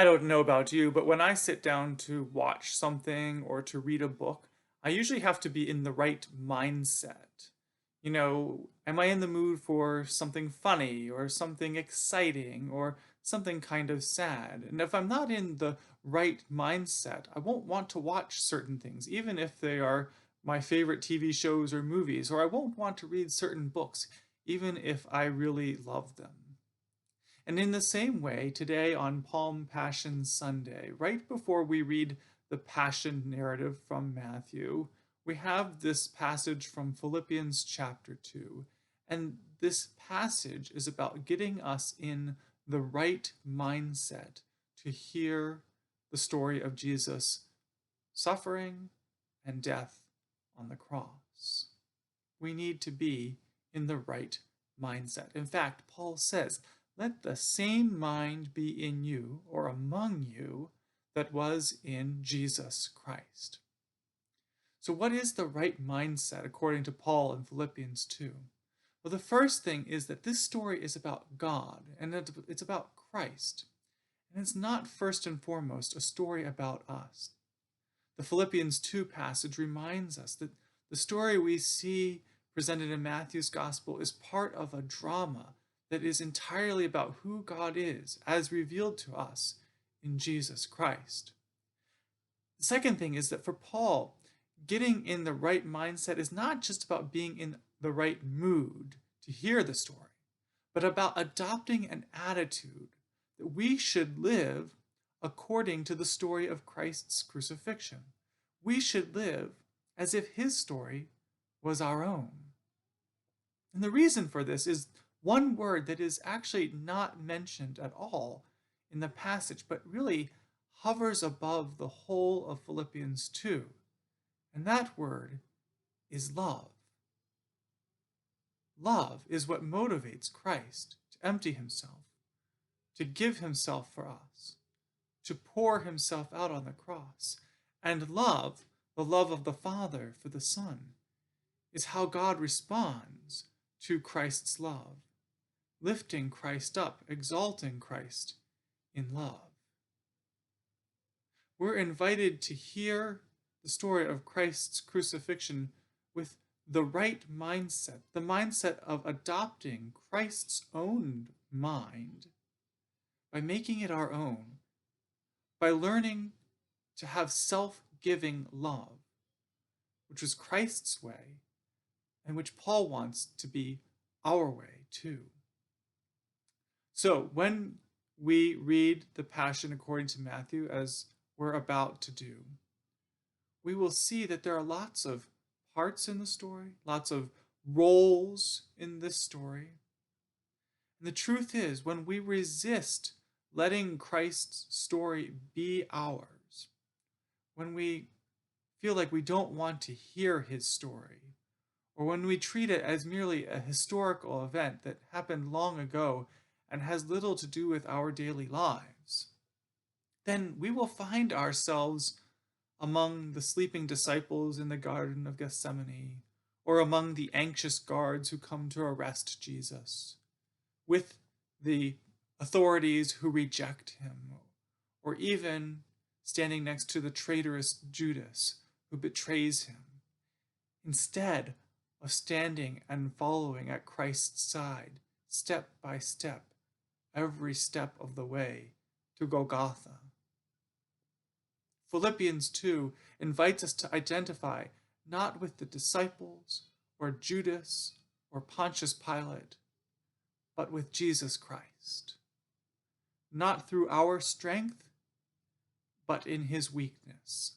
I don't know about you, but when I sit down to watch something or to read a book, I usually have to be in the right mindset. Am I in the mood for something funny or something exciting or something kind of sad? And if I'm not in the right mindset, I won't want to watch certain things, even if they are my favorite TV shows or movies, or I won't want to read certain books, even if I really love them. And in the same way, today on Palm Passion Sunday, right before we read the Passion narrative from Matthew, we have this passage from Philippians chapter 2. And this passage is about getting us in the right mindset to hear the story of Jesus' suffering and death on the cross. We need to be in the right mindset. In fact, Paul says, let the same mind be in you or among you that was in Jesus Christ. So, what is the right mindset according to Paul in Philippians 2? Well, the first thing is that this story is about God and it's about Christ. And it's not first and foremost a story about us. The Philippians 2 passage reminds us that the story we see presented in Matthew's gospel is part of a drama that is entirely about who God is as revealed to us in Jesus Christ. The second thing is that for Paul, getting in the right mindset is not just about being in the right mood to hear the story, but about adopting an attitude that we should live according to the story of Christ's crucifixion. We should live as if his story was our own. And the reason for this is one word that is actually not mentioned at all in the passage, but really hovers above the whole of Philippians 2. And that word is love. Love is what motivates Christ to empty himself, to give himself for us, to pour himself out on the cross. And love, the love of the Father for the Son, is how God responds to Christ's love, lifting Christ up, exalting Christ in love. We're invited to hear the story of Christ's crucifixion with the right mindset, the mindset of adopting Christ's own mind by making it our own, by learning to have self-giving love, which was Christ's way and which Paul wants to be our way too. So when we read the Passion according to Matthew, as we're about to do, we will see that there are lots of parts in the story, lots of roles in this story. And the truth is, when we resist letting Christ's story be ours, when we feel like we don't want to hear his story, or when we treat it as merely a historical event that happened long ago and has little to do with our daily lives, then we will find ourselves among the sleeping disciples in the Garden of Gethsemane, or among the anxious guards who come to arrest Jesus, with the authorities who reject him, or even standing next to the traitorous Judas who betrays him, instead of standing and following at Christ's side, step by step, every step of the way to Golgotha. Philippians 2 invites us to identify not with the disciples or Judas or Pontius Pilate, but with Jesus Christ. Not through our strength, but in his weakness.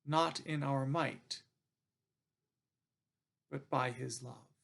Not in our might, but by his love.